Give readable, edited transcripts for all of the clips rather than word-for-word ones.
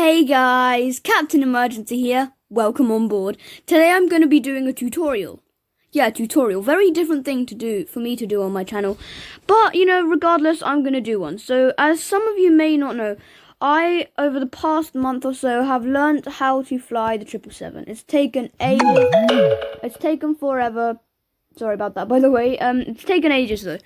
Hey guys, Captain Emergency here. Welcome on board. Today I'm going to be doing a tutorial. Yeah, tutorial. Very different thing to do for me to do on my channel. But, regardless, I'm going to do one. So, as some of you may not know, I, over the past month or so, have learned how to fly the 777. It's taken ages. It's taken forever. Sorry about that, by the way. It's taken ages though.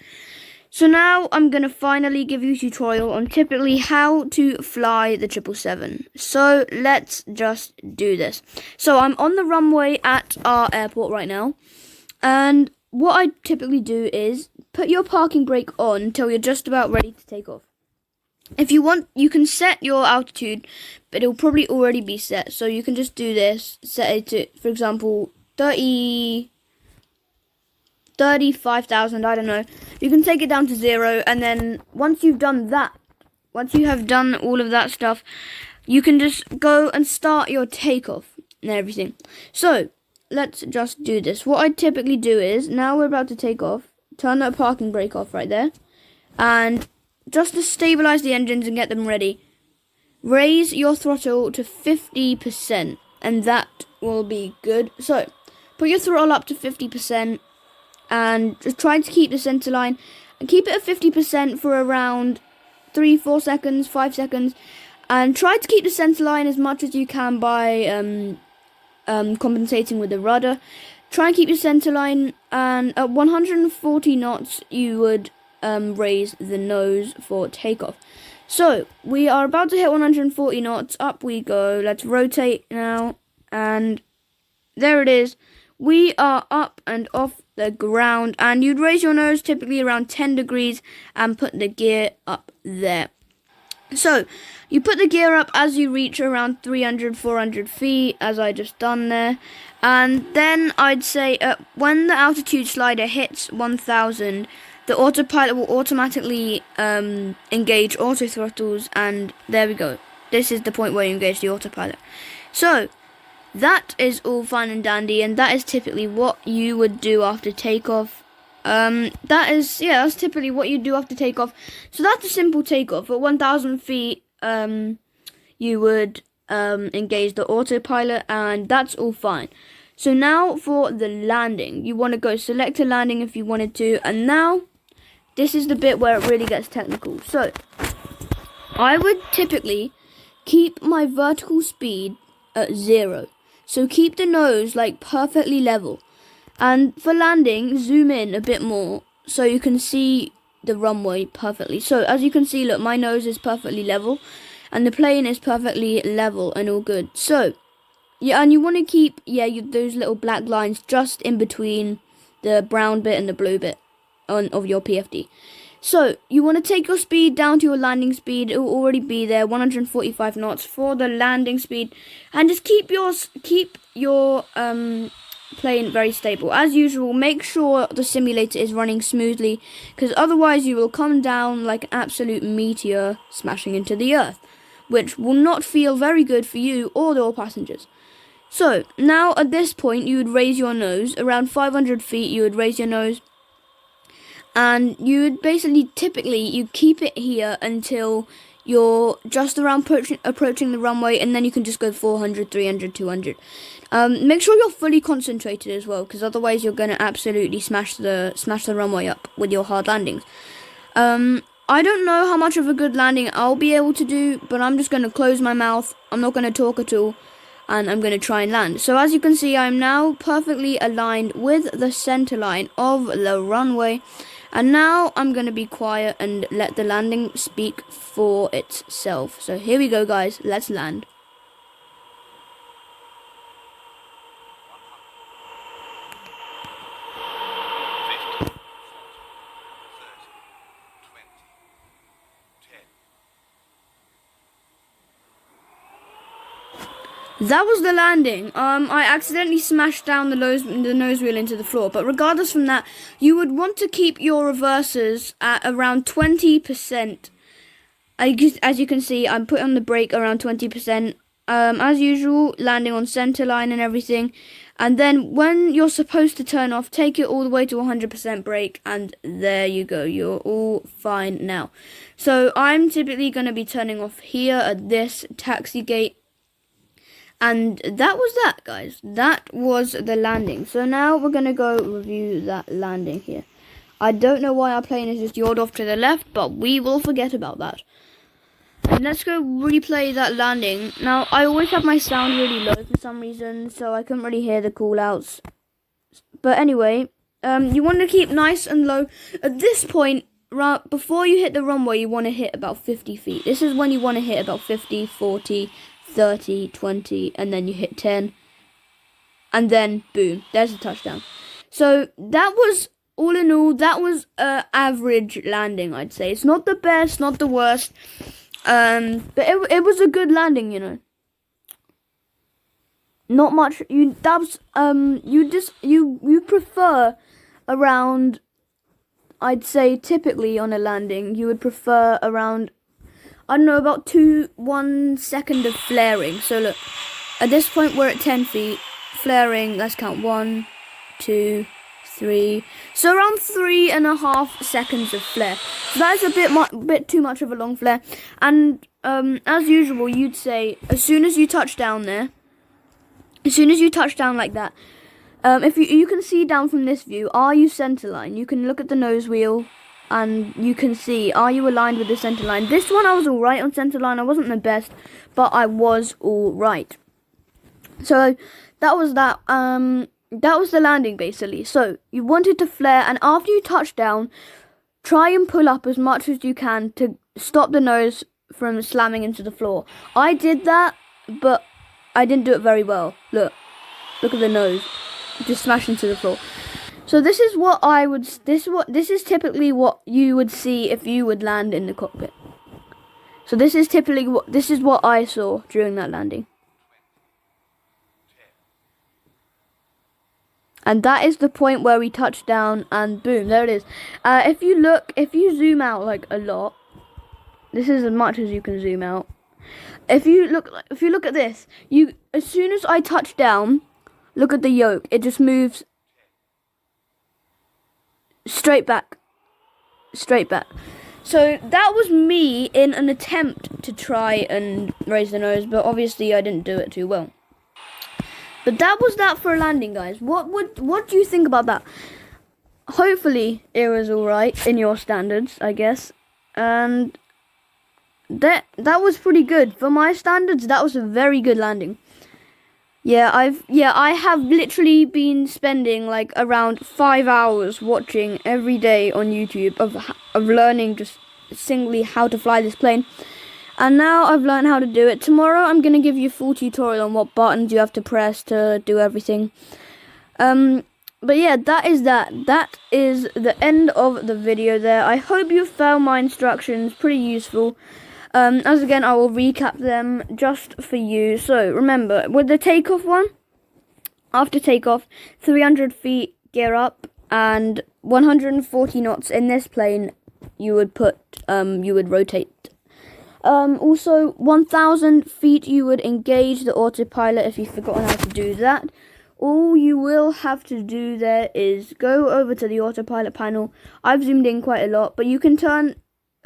So now I'm going to finally give you a tutorial on typically how to fly the 777. So let's just do this. So I'm on the runway at our airport right now. And what I typically do is put your parking brake on until you're just about ready to take off. If you want, you can set your altitude, but it'll probably already be set. So you can just do this, set it to, for example, 35,000, I don't know. You can take it down to 0, and then once you've done that, once you have done all of that stuff, you can just go and start your takeoff and everything. So, let's just do this. What I typically do is, now we're about to take off, turn that parking brake off right there, and just to stabilize the engines and get them ready, raise your throttle to 50%, and that will be good. So, put your throttle up to 50%, and just try to keep the center line and keep it at 50% for around 3-4 seconds, 5 seconds, and try to keep the center line as much as you can by compensating with the rudder. Try and keep your center line, and at 140 knots you would raise the nose for takeoff. So we are about to hit 140 knots. Up we go. Let's rotate now, and there it is. We are up and off the ground, and you'd raise your nose typically around 10 degrees and put the gear up there. So you put the gear up as you reach around 300-400 feet, as I just done there, and then I'd say when the altitude slider hits 1000, the autopilot will automatically engage auto throttles, and there we go. This is the point where you engage the autopilot. So that is all fine and dandy, and that is typically what you would do after takeoff. That's typically what you do after takeoff. So that's a simple takeoff. At 1,000 feet, you would engage the autopilot, and that's all fine. So now for the landing. You want to go select a landing if you wanted to, and now this is the bit where it really gets technical. So I would typically keep my vertical speed at 0. So keep the nose like perfectly level. And for landing, zoom in a bit more so you can see the runway perfectly. So as you can see, look, my nose is perfectly level and the plane is perfectly level and all good. So, yeah, and you want to keep, those little black lines just in between the brown bit and the blue bit of your PFD. So, you want to take your speed down to your landing speed. It will already be there, 145 knots for the landing speed. And just keep your plane very stable. As usual, make sure the simulator is running smoothly, because otherwise you will come down like an absolute meteor smashing into the earth, which will not feel very good for you or your passengers. So, now at this point, you would raise your nose. Around 500 feet, you would raise your nose. And you would basically, typically, you keep it here until you're just around approaching the runway, and then you can just go 400, 300, 200. Make sure you're fully concentrated as well, because otherwise you're going to absolutely smash the runway up with your hard landings. I don't know how much of a good landing I'll be able to do, but I'm just going to close my mouth. I'm not going to talk at all, and I'm going to try and land. So as you can see, I'm now perfectly aligned with the center line of the runway. And now I'm going to be quiet and let the landing speak for itself. So here we go, guys. Let's land. That was the landing. I accidentally smashed down the nose wheel into the floor. But regardless from that, you would want to keep your reversers at around 20%. As you can see, I'm putting on the brake around 20%. As usual, landing on center line and everything. And then when you're supposed to turn off, take it all the way to 100% brake, and there you go. You're all fine now. So I'm typically going to be turning off here at this taxi gate. And that was that, guys. That was the landing. So now we're going to go review that landing here. I don't know why our plane is just yawed off to the left, but we will forget about that. And let's go replay that landing. Now, I always have my sound really low for some reason, so I couldn't really hear the call-outs. But anyway, you want to keep nice and low. At this point, before you hit the runway, you want to hit about 50 feet. This is when you want to hit about 50, 40, 30, 20, and then you hit 10. And then, boom, there's a touchdown. So, that was, all in all, that was an average landing, I'd say. It's not the best, not the worst. But it was a good landing, you know. Not much. You prefer around. I'd say typically on a landing you would prefer around. I don't know, about 1 second of flaring. So look, at this point we're at 10 feet. Flaring. Let's count 1, 2, 3. So around 3.5 seconds of flare. So that is a bit too much of a long flare. And as usual, you'd say as soon as you touch down there, as soon as you touch down like that, if you can see down from this view, are you centerline? You can look at the nose wheel, and you can see, are you aligned with the centerline? This one I was all right on centerline. I wasn't the best, but I was all right. So that was that. That was the landing, basically. So, you wanted to flare, and after you touch down, try and pull up as much as you can to stop the nose from slamming into the floor. I did that, but I didn't do it very well. Look at the nose. Just smash into the floor. So this is what I would, this is typically what you would see if you would land in the cockpit. So this is typically what I saw during that landing. And that is the point where we touch down, and boom, there it is. If you zoom out like a lot, this is as much as you can zoom out. If you look at this, as soon as I touch down, look at the yoke. It just moves straight back. So that was me in an attempt to try and raise the nose, but obviously I didn't do it too well. But that was that for a landing, guys. What do you think about that? Hopefully it was alright in your standards, I guess. And that was pretty good. For my standards, that was a very good landing. I have literally been spending like around 5 hours watching every day on YouTube of learning just singly how to fly this plane. And now I've learned how to do it. Tomorrow I'm going to give you a full tutorial on what buttons you have to press to do everything. But yeah, that is that. That is the end of the video there. I hope you found my instructions pretty useful. As again, I will recap them just for you. So remember, with the takeoff one, after takeoff, 300 feet gear up and 140 knots in this plane, you would rotate. Also, 1,000 feet you would engage the autopilot if you've forgotten how to do that. All you will have to do there is go over to the autopilot panel. I've zoomed in quite a lot, but you can turn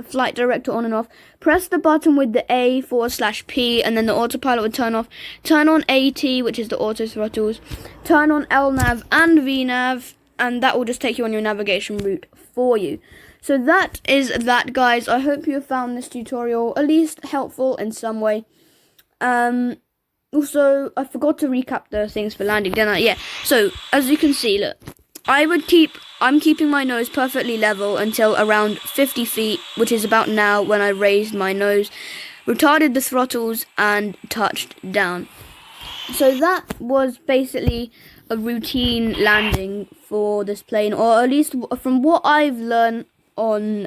flight director on and off. Press the button with the A/P, and then the autopilot would turn off. Turn on AT, which is the auto throttles. Turn on LNAV and VNAV, and that will just take you on your navigation route for you. So that is that, guys. I hope you have found this tutorial at least helpful in some way. Also, I forgot to recap the things for landing, didn't I? Yeah. So as you can see, look, I'm keeping my nose perfectly level until around 50 feet, which is about now when I raised my nose, retarded the throttles, and touched down. So that was basically a routine landing for this plane, or at least from what I've learned on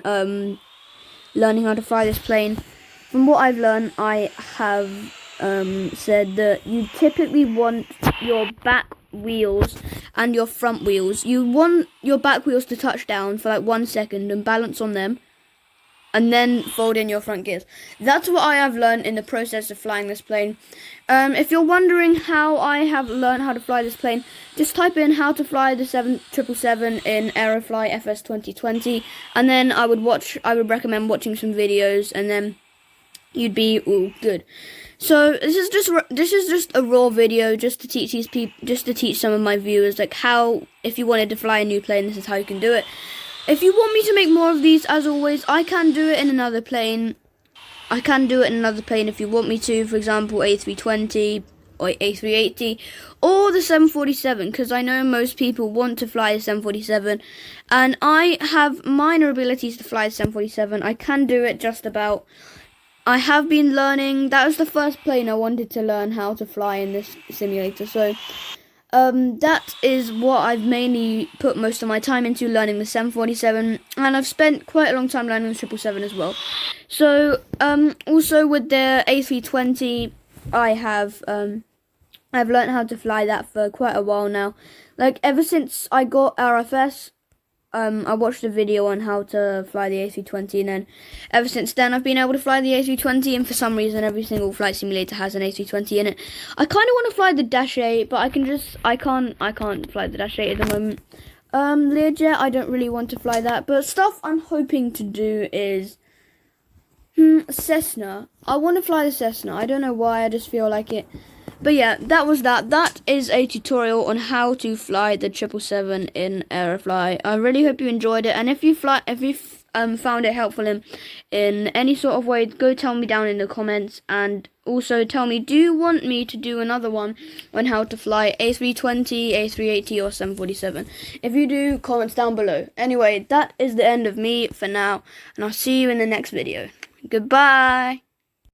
learning how to fly this plane. From what I've learned, I have said that you typically want your back wheels and your front wheels. You want your back wheels to touch down for like 1 second and balance on them. and then fold in your front gears. That's what I have learned in the process of flying this plane. If you're wondering how I have learned how to fly this plane, just type in how to fly the 777 in Aerofly FS 2020, and then I would recommend watching some videos, and then you'd be all good. So this is just a raw video, just to teach some of my viewers, like, how, if you wanted to fly a new plane, this is how you can do it. If you want me to make more of these, as always, I can do it in another plane. If you want me to, for example, A320 or A380 or the 747, because I know most people want to fly the 747, and I have minor abilities to fly the 747. I can do it just about. I have been learning. That was the first plane I wanted to learn how to fly in this simulator, so that is what I've mainly put most of my time into, learning the 747, and I've spent quite a long time learning the 777 as well. So also with the A320, I've learned how to fly that for quite a while now. Like, ever since I got RFS, I watched a video on how to fly the A320, and then ever since then I've been able to fly the A320, and for some reason every single flight simulator has an A320 in it. I kind of want to fly the Dash 8, but I can't fly the Dash 8 at the moment. Learjet, I don't really want to fly that, but stuff I'm hoping to do is Cessna. I want to fly the Cessna. I don't know why, I just feel like it. But yeah, that was that. That is a tutorial on how to fly the 777 in Aerofly. I really hope you enjoyed it, and if you found it helpful in any sort of way, go tell me down in the comments, and also tell me, do you want me to do another one on how to fly A320, A380 or 747? If you do, comments down below. Anyway, that is the end of me for now, and I'll see you in the next video. Goodbye.